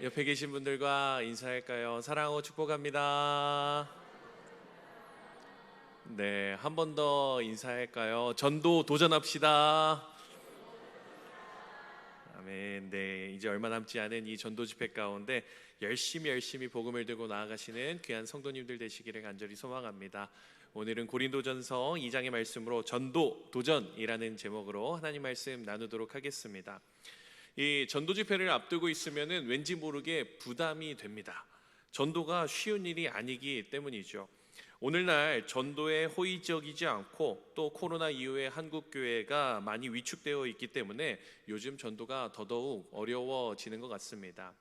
옆에 계신 분들과 인사할까요? 사랑하고 축복합니다. 네, 한 번 더 인사할까요? 전도 도전합시다. 아멘. 네, 이제 얼마 남지 않은 이 전도 집회 가운데 열심히 복음을 들고 나아가시는 귀한 성도님들 되시기를 간절히 소망합니다. 오늘은 고린도전서 2장의 말씀으로 전도 도전이라는 제목으로 하나님 말씀 나누도록 하겠습니다. 이 전도 집회를 앞두고 있으면은 왠지 모르게 부담이 됩니다. 전도가 쉬운 일이 아니기 때문이죠. 오늘날 전도에 호의적이지 않고 또 코로나 이후에 한국 교회가 많이 위축되어 있기 때문에 요즘 전도가 더더욱 어려워지는 것 같습니다.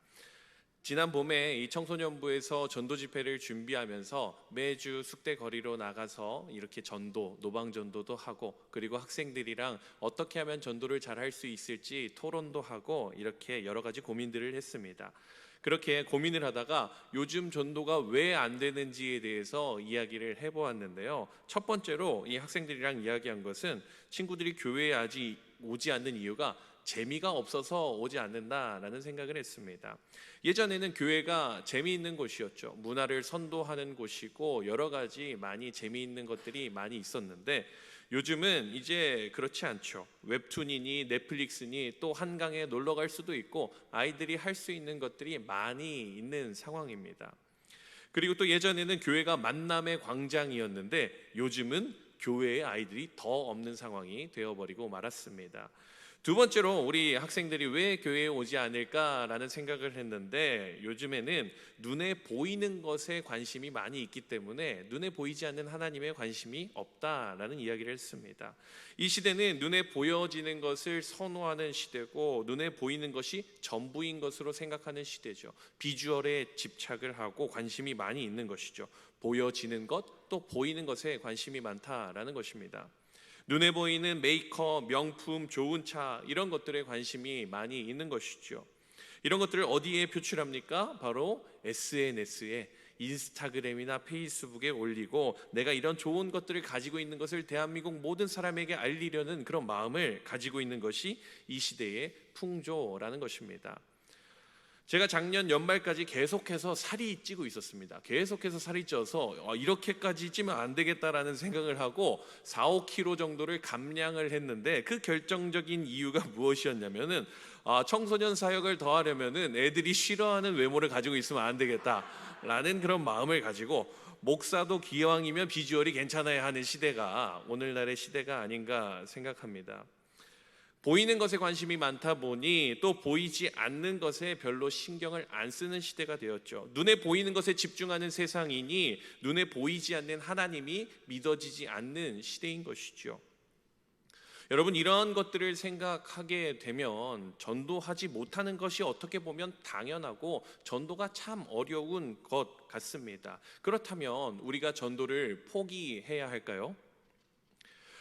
지난 봄에 이 청소년부에서 전도 집회를 준비하면서 매주 숙대 거리로 나가서 이렇게 전도, 노방 전도도 하고, 그리고 학생들이랑 어떻게 하면 전도를 잘 할 수 있을지 토론도 하고, 이렇게 여러 가지 고민들을 했습니다. 그렇게 고민을 하다가 요즘 전도가 왜 안 되는지에 대해서 이야기를 해보았는데요. 첫 번째로 이 학생들이랑 이야기한 것은 친구들이 교회에 아직 오지 않는 이유가 재미가 없어서 오지 않는다라는 생각을 했습니다. 예전에는 교회가 재미있는 곳이었죠. 문화를 선도하는 곳이고 여러 가지 많이 재미있는 것들이 많이 있었는데 요즘은 이제 그렇지 않죠. 웹툰이니 넷플릭스니 또 한강에 놀러 갈 수도 있고 아이들이 할 수 있는 것들이 많이 있는 상황입니다. 그리고 또 예전에는 교회가 만남의 광장이었는데 요즘은 교회에 아이들이 더 없는 상황이 되어버리고 말았습니다. 두 번째로 우리 학생들이 왜 교회에 오지 않을까라는 생각을 했는데 요즘에는 눈에 보이는 것에 관심이 많이 있기 때문에 눈에 보이지 않는 하나님에 관심이 없다라는 이야기를 했습니다. 이 시대는 눈에 보여지는 것을 선호하는 시대고 눈에 보이는 것이 전부인 것으로 생각하는 시대죠. 비주얼에 집착을 하고 관심이 많이 있는 것이죠. 보여지는 것, 또 보이는 것에 관심이 많다라는 것입니다. 눈에 보이는 메이크업, 명품, 좋은 차 이런 것들에 관심이 많이 있는 것이죠. 이런 것들을 어디에 표출합니까? 바로 SNS에, 인스타그램이나 페이스북에 올리고 내가 이런 좋은 것들을 가지고 있는 것을 대한민국 모든 사람에게 알리려는 그런 마음을 가지고 있는 것이 이 시대의 풍조라는 것입니다. 제가 작년 연말까지 계속해서 살이 찌고 있었습니다. 계속해서 살이 쪄서 이렇게까지 찌면 안 되겠다라는 생각을 하고 4, 5kg 정도를 감량을 했는데 그 결정적인 이유가 무엇이었냐면은 청소년 사역을 더 하려면은 애들이 싫어하는 외모를 가지고 있으면 안 되겠다라는 그런 마음을 가지고 목사도 기왕이면 비주얼이 괜찮아야 하는 시대가 오늘날의 시대가 아닌가 생각합니다. 보이는 것에 관심이 많다 보니 또 보이지 않는 것에 별로 신경을 안 쓰는 시대가 되었죠. 눈에 보이는 것에 집중하는 세상이니 눈에 보이지 않는 하나님이 믿어지지 않는 시대인 것이죠. 여러분, 이런 것들을 생각하게 되면 전도하지 못하는 것이 어떻게 보면 당연하고 전도가 참 어려운 것 같습니다. 그렇다면 우리가 전도를 포기해야 할까요?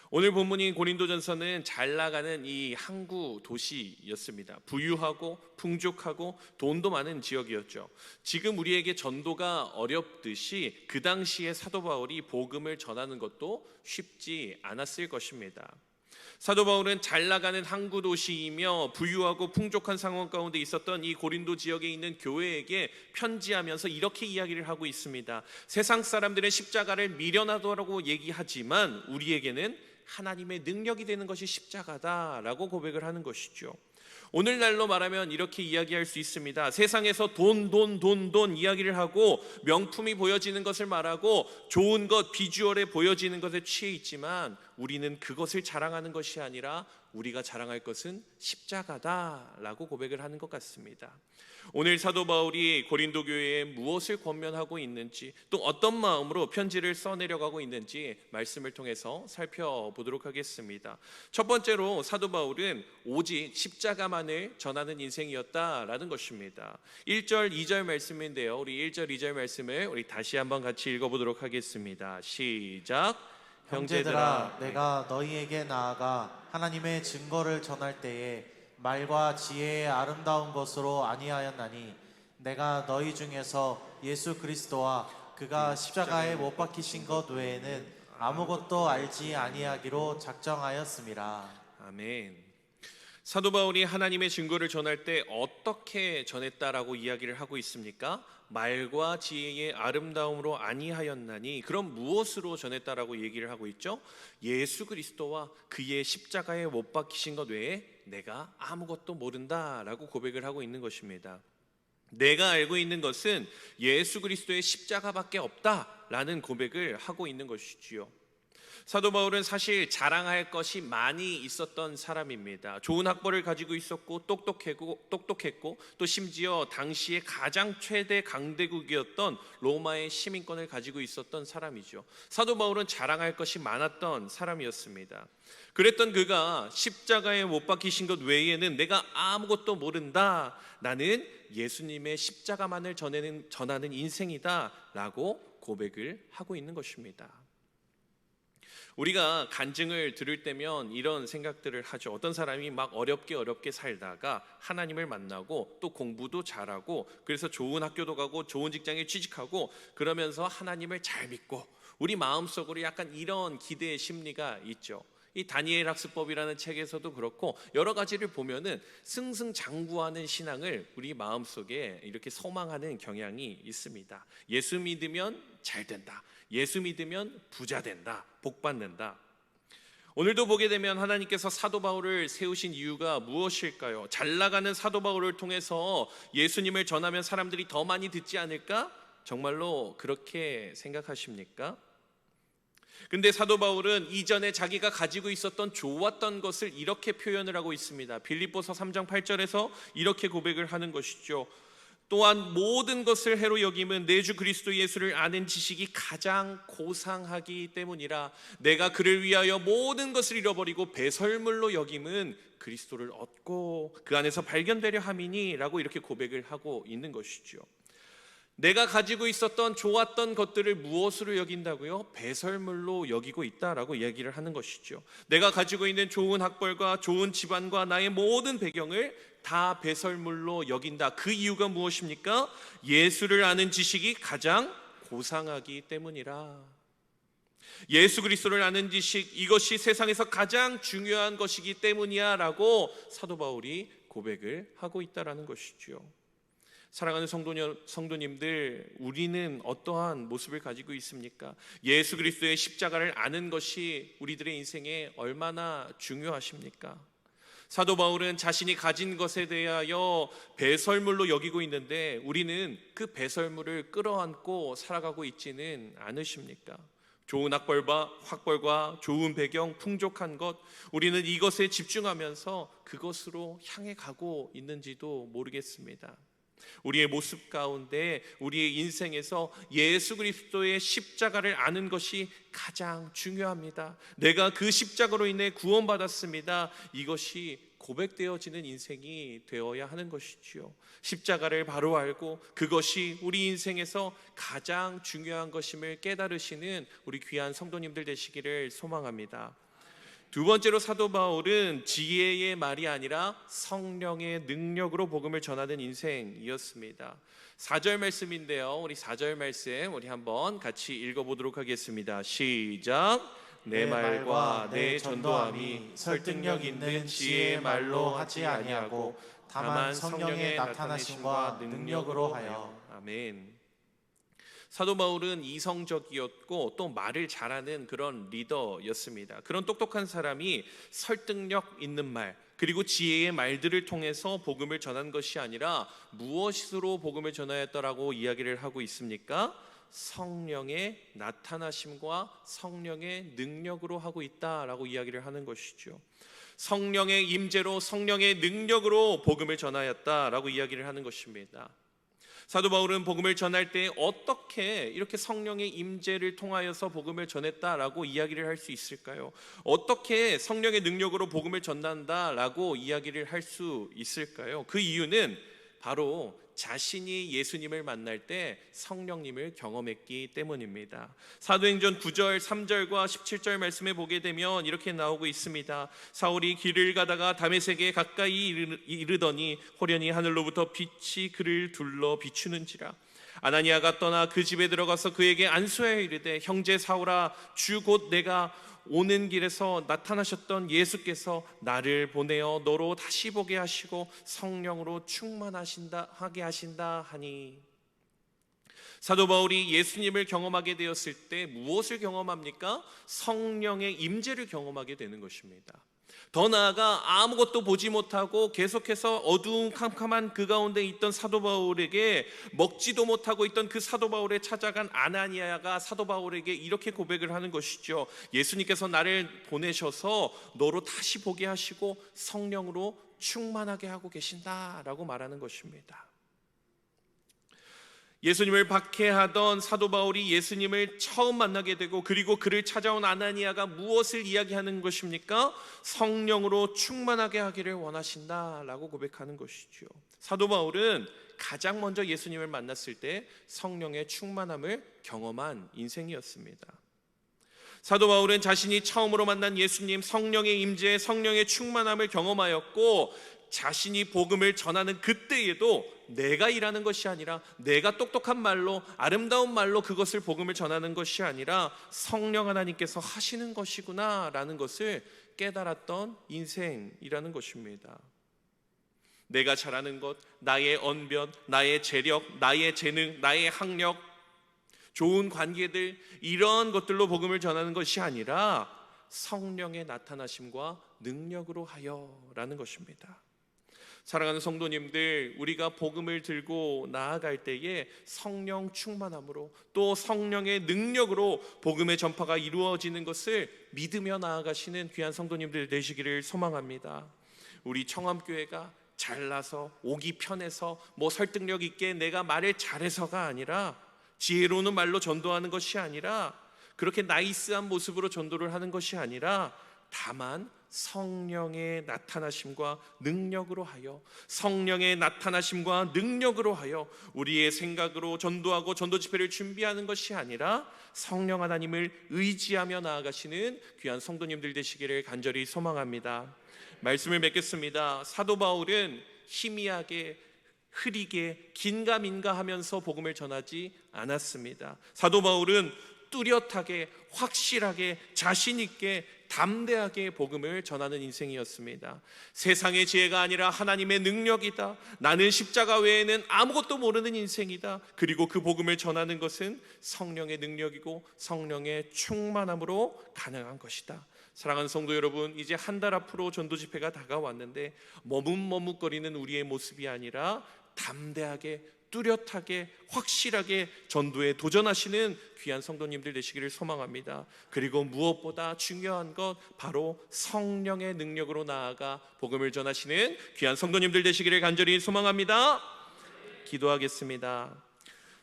오늘 본문인 고린도전서는 잘 나가는 이 항구 도시였습니다. 부유하고 풍족하고 돈도 많은 지역이었죠. 지금 우리에게 전도가 어렵듯이 그 당시에 사도 바울이 복음을 전하는 것도 쉽지 않았을 것입니다. 사도 바울은 잘 나가는 항구 도시이며 부유하고 풍족한 상황 가운데 있었던 이 고린도 지역에 있는 교회에게 편지하면서 이렇게 이야기를 하고 있습니다. 세상 사람들은 십자가를 미련하다고 얘기하지만 우리에게는 하나님의 능력이 되는 것이 십자가다라고 고백을 하는 것이죠. 오늘날로 말하면 이렇게 이야기할 수 있습니다. 세상에서 돈 이야기를 하고 명품이 보여지는 것을 말하고 좋은 것, 비주얼에 보여지는 것에 취해 있지만 우리는 그것을 자랑하는 것이 아니라 우리가 자랑할 것은 십자가다라고 고백을 하는 것 같습니다. 오늘 사도 바울이 고린도 교회에 무엇을 권면하고 있는지 또 어떤 마음으로 편지를 써내려가고 있는지 말씀을 통해서 살펴보도록 하겠습니다. 첫 번째로 사도 바울은 오직 십자가만을 전하는 인생이었다라는 것입니다. 1절, 2절 말씀인데요. 우리 1절, 2절 말씀을 우리 다시 한번 같이 읽어보도록 하겠습니다. 시작. 형제들아, 내가 너희에게 나아가 하나님의 증거를 전할 때에 말과 지혜의 아름다운 것으로 아니하였나니 내가 너희 중에서 예수 그리스도와 그가 십자가에 못 박히신 것 외에는 아무것도 알지 아니하기로 작정하였음이라. 아멘. 사도 바울이 하나님의 증거를 전할 때 어떻게 전했다라고 이야기를 하고 있습니까? 말과 지혜의 아름다움으로 아니하였나니, 그럼 무엇으로 전했다라고 얘기를 하고 있죠? 예수 그리스도와 그의 십자가에 못 박히신 것 외에 내가 아무것도 모른다라고 고백을 하고 있는 것입니다. 내가 알고 있는 것은 예수 그리스도의 십자가밖에 없다라는 고백을 하고 있는 것이지요. 사도 바울은 사실 자랑할 것이 많이 있었던 사람입니다. 좋은 학벌을 가지고 있었고 똑똑했고 또 심지어 당시에 가장 최대 강대국이었던 로마의 시민권을 가지고 있었던 사람이죠. 사도 바울은 자랑할 것이 많았던 사람이었습니다. 그랬던 그가 십자가에 못 박히신 것 외에는 내가 아무것도 모른다, 나는 예수님의 십자가만을 전하는 인생이다 라고 고백을 하고 있는 것입니다. 우리가 간증을 들을 때면 이런 생각들을 하죠. 어떤 사람이 막 어렵게 살다가 하나님을 만나고 또 공부도 잘하고 그래서 좋은 학교도 가고 좋은 직장에 취직하고 그러면서 하나님을 잘 믿고, 우리 마음속으로 약간 이런 기대의 심리가 있죠. 이 다니엘 학습법이라는 책에서도 그렇고 여러 가지를 보면은 승승장구하는 신앙을 우리 마음속에 이렇게 소망하는 경향이 있습니다. 예수 믿으면 잘 된다, 예수 믿으면 부자 된다, 복 받는다. 오늘도 보게 되면 하나님께서 사도 바울을 세우신 이유가 무엇일까요? 잘 나가는 사도 바울을 통해서 예수님을 전하면 사람들이 더 많이 듣지 않을까? 정말로 그렇게 생각하십니까? 근데 사도 바울은 이전에 자기가 가지고 있었던 좋았던 것을 이렇게 표현을 하고 있습니다. 빌립보서 3장 8절에서 이렇게 고백을 하는 것이죠. 또한 모든 것을 해로 여김은 내 주 그리스도 예수를 아는 지식이 가장 고상하기 때문이라. 내가 그를 위하여 모든 것을 잃어버리고 배설물로 여김은 그리스도를 얻고 그 안에서 발견되려 함이니 라고 이렇게 고백을 하고 있는 것이죠. 내가 가지고 있었던 좋았던 것들을 무엇으로 여긴다고요? 배설물로 여기고 있다라고 이야기를 하는 것이죠. 내가 가지고 있는 좋은 학벌과 좋은 집안과 나의 모든 배경을 다 배설물로 여긴다. 그 이유가 무엇입니까? 예수를 아는 지식이 가장 고상하기 때문이라. 예수 그리스도를 아는 지식, 이것이 세상에서 가장 중요한 것이기 때문이야 라고 사도 바울이 고백을 하고 있다라는 것이죠. 사랑하는 성도님들, 우리는 어떠한 모습을 가지고 있습니까? 예수 그리스도의 십자가를 아는 것이 우리들의 인생에 얼마나 중요하십니까? 사도 바울은 자신이 가진 것에 대하여 배설물로 여기고 있는데 우리는 그 배설물을 끌어안고 살아가고 있지는 않으십니까? 좋은 학벌과 좋은 배경, 풍족한 것, 우리는 이것에 집중하면서 그것으로 향해 가고 있는지도 모르겠습니다. 우리의 모습 가운데 우리의 인생에서 예수 그리스도의 십자가를 아는 것이 가장 중요합니다. 내가 그 십자가로 인해 구원받았습니다. 이것이 고백되어지는 인생이 되어야 하는 것이지요. 십자가를 바로 알고 그것이 우리 인생에서 가장 중요한 것임을 깨달으시는 우리 귀한 성도님들 되시기를 소망합니다. 두 번째로 사도 바울은 지혜의 말이 아니라 성령의 능력으로 복음을 전하는 인생이었습니다. 4절 말씀인데요. 우리 4절 말씀 우리 한번 같이 읽어보도록 하겠습니다. 시작. 내 말과 내 전도함이 설득력 있는 지혜의 말로 하지 아니하고 다만 성령의 나타나심과 능력으로 하여. 아멘. 사도 바울은 이성적이었고 또 말을 잘하는 그런 리더였습니다. 그런 똑똑한 사람이 설득력 있는 말, 그리고 지혜의 말들을 통해서 복음을 전한 것이 아니라 무엇으로 복음을 전하였다라고 이야기를 하고 있습니까? 성령의 나타나심과 성령의 능력으로 하고 있다라고 이야기를 하는 것이죠. 성령의 임재로 성령의 능력으로 복음을 전하였다라고 이야기를 하는 것입니다. 사도 바울은 복음을 전할 때 어떻게 이렇게 성령의 임재를 통하여서 복음을 전했다라고 이야기를 할 수 있을까요? 어떻게 성령의 능력으로 복음을 전한다라고 이야기를 할 수 있을까요? 그 이유는 바로 자신이 예수님을 만날 때 성령님을 경험했기 때문입니다. 사도행전 9절 3절과 17절 말씀에 보게 되면 이렇게 나오고 있습니다. 사울이 길을 가다가 다메섹에 가까이 이르더니 호련히 하늘로부터 빛이 그를 둘러 비추는지라. 아나니아가 떠나 그 집에 들어가서 그에게 안수하여 이르되 형제 사울아, 주 곧 내가 오는 길에서 나타나셨던 예수께서 나를 보내어 너로 다시 보게 하시고 성령으로 충만하게 하신다 하니. 사도 바울이 예수님을 경험하게 되었을 때 무엇을 경험합니까? 성령의 임재를 경험하게 되는 것입니다. 더 나아가 아무것도 보지 못하고 계속해서 어두운 캄캄한 그 가운데 있던 사도 바울에게, 먹지도 못하고 있던 그 사도 바울에 찾아간 아나니아가 사도 바울에게 이렇게 고백을 하는 것이죠. 예수님께서 나를 보내셔서 너로 다시 보게 하시고 성령으로 충만하게 하고 계신다라고 말하는 것입니다. 예수님을 박해하던 사도 바울이 예수님을 처음 만나게 되고, 그리고 그를 찾아온 아나니아가 무엇을 이야기하는 것입니까? 성령으로 충만하게 하기를 원하신다라고 고백하는 것이죠. 사도 바울은 가장 먼저 예수님을 만났을 때 성령의 충만함을 경험한 인생이었습니다. 사도 바울은 자신이 처음으로 만난 예수님, 성령의 임재, 성령의 충만함을 경험하였고, 자신이 복음을 전하는 그때에도 내가 일하는 것이 아니라, 내가 똑똑한 말로, 아름다운 말로 그것을 복음을 전하는 것이 아니라 성령 하나님께서 하시는 것이구나 라는 것을 깨달았던 인생이라는 것입니다. 내가 잘하는 것, 나의 언변, 나의 재력, 나의 재능, 나의 학력, 좋은 관계들, 이런 것들로 복음을 전하는 것이 아니라 성령의 나타나심과 능력으로 하여라는 것입니다. 사랑하는 성도님들, 우리가 복음을 들고 나아갈 때에 성령 충만함으로, 또 성령의 능력으로 복음의 전파가 이루어지는 것을 믿으며 나아가시는 귀한 성도님들 되시기를 소망합니다. 우리 청암교회가 잘나서, 오기 편해서, 설득력 있게 내가 말을 잘해서가 아니라, 지혜로운 말로 전도하는 것이 아니라, 그렇게 나이스한 모습으로 전도를 하는 것이 아니라, 다만 성령의 나타나심과 능력으로 하여, 성령의 나타나심과 능력으로 하여 우리의 생각으로 전도하고 전도 집회를 준비하는 것이 아니라 성령 하나님을 의지하며 나아가시는 귀한 성도님들 되시기를 간절히 소망합니다. 말씀을 맺겠습니다. 사도 바울은 희미하게, 흐리게, 긴가민가 하면서 복음을 전하지 않았습니다. 사도 바울은 뚜렷하게, 확실하게, 자신 있게, 담대하게 복음을 전하는 인생이었습니다. 세상의 지혜가 아니라 하나님의 능력이다. 나는 십자가 외에는 아무것도 모르는 인생이다. 그리고 그 복음을 전하는 것은 성령의 능력이고 성령의 충만함으로 가능한 것이다. 사랑하는 성도 여러분, 이제 한 달 앞으로 전도 집회가 다가왔는데 머뭇머뭇거리는 우리의 모습이 아니라 담대하게, 뚜렷하게, 확실하게 전도에 도전하시는 귀한 성도님들 되시기를 소망합니다. 그리고 무엇보다 중요한 것, 바로 성령의 능력으로 나아가 복음을 전하시는 귀한 성도님들 되시기를 간절히 소망합니다. 기도하겠습니다.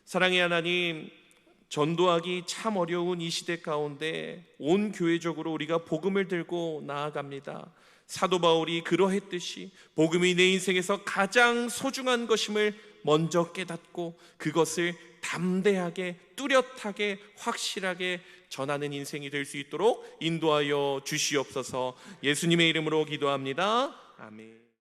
사랑의 하나님, 전도하기 참 어려운 이 시대 가운데 온 교회적으로 우리가 복음을 들고 나아갑니다. 사도 바울이 그러했듯이 복음이 내 인생에서 가장 소중한 것임을 먼저 깨닫고 그것을 담대하게, 뚜렷하게, 확실하게 전하는 인생이 될 수 있도록 인도하여 주시옵소서. 예수님의 이름으로 기도합니다. 아멘.